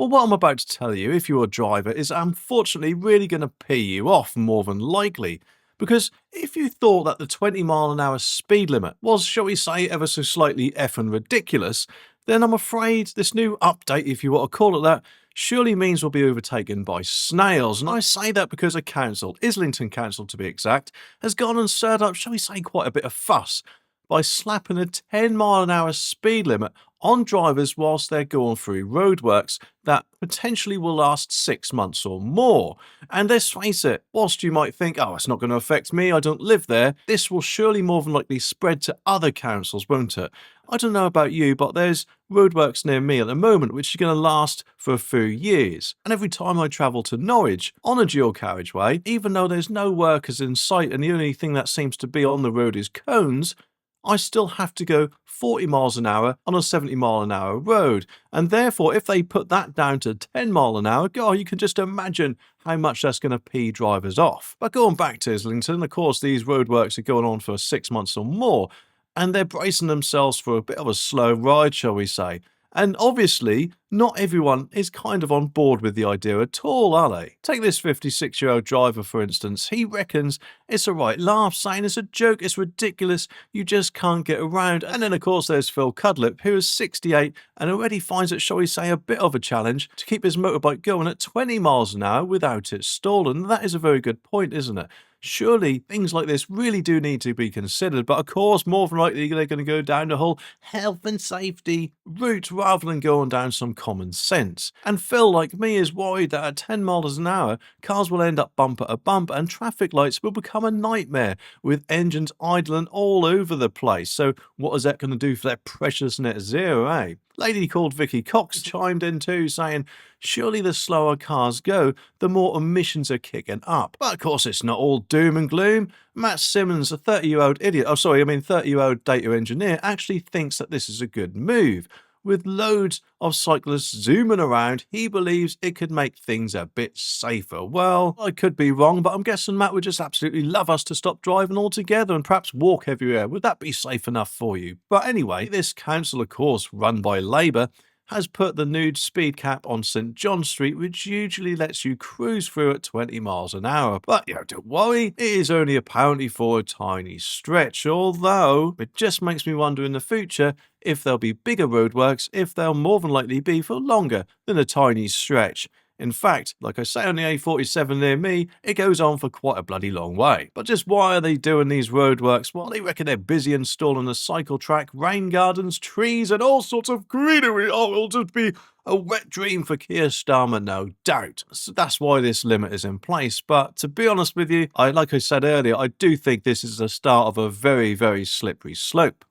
Well, what I'm about to tell you, if you're a driver, is unfortunately really going to pee you off more than likely. Because if you thought that the 20-mile-an-hour speed limit was, shall we say, ever so slightly effing ridiculous, then I'm afraid this new update, if you want to call it that, surely means we'll be overtaken by snails. And I say that because a council, Islington Council to be exact, has gone and stirred up, shall we say, quite a bit of fuss by slapping a 10-mile-an-hour speed limit on drivers whilst they're going through roadworks that potentially will last 6 months or more. And let's face it, whilst you might think, oh, it's not going to affect me, I don't live there, this will surely more than likely spread to other councils, won't it? I don't know about you, but there's roadworks near me at the moment which are going to last for a few years. And every time I travel to Norwich on a dual carriageway, even though there's no workers in sight and the only thing that seems to be on the road is cones, I still have to go 40 miles an hour on a 70-mile-an-hour road. And therefore, if they put that down to 10 mile an hour, God, you can just imagine how much that's going to pee drivers off. But going back to Islington, of course, these roadworks are going on for 6 months or more, and they're bracing themselves for a bit of a slow ride, shall we say. And obviously, not everyone is kind of on board with the idea at all, are they? Take this 56-year-old driver, for instance. He reckons it's a right laugh, saying it's a joke, it's ridiculous, you just can't get around. And then, of course, there's Phil Cudlip, who is 68 and already finds it, shall we say, a bit of a challenge to keep his motorbike going at 20 miles an hour without it stalling. That is a very good point, isn't it? Surely things like this really do need to be considered, but of course, more than likely, they're going to go down the whole health and safety route rather than going down some common sense. And Phil, like me, is worried that at 10 miles an hour, cars will end up bumper to bumper and traffic lights will become a nightmare with engines idling all over the place. So what is that going to do for that precious net zero, eh? Lady called Vicky Cox chimed in too, saying, surely the slower cars go, the more emissions are kicking up. But of course, it's not all doom and gloom. Matt Simmons, a 30-year-old data engineer, actually thinks that this is a good move. With loads of cyclists zooming around, he believes it could make things a bit safer. Well, I could be wrong, but I'm guessing Matt would just absolutely love us to stop driving altogether and perhaps walk everywhere. Would that be safe enough for you? But anyway, this council, of course, run by Labour, has put the nude speed cap on St John Street, which usually lets you cruise through at 20 miles an hour. But don't worry, it is only apparently for a tiny stretch, although it just makes me wonder in the future if there'll be bigger roadworks, if they'll more than likely be for longer than a tiny stretch. In fact, like I say on the A47 near me, it goes on for quite a bloody long way. But just why are they doing these roadworks? Well, they reckon they're busy installing a cycle track, rain gardens, trees, and all sorts of greenery. Oh, it'll just be a wet dream for Keir Starmer, no doubt. So that's why this limit is in place. But to be honest with you, like I said earlier, I do think this is the start of a very, very slippery slope.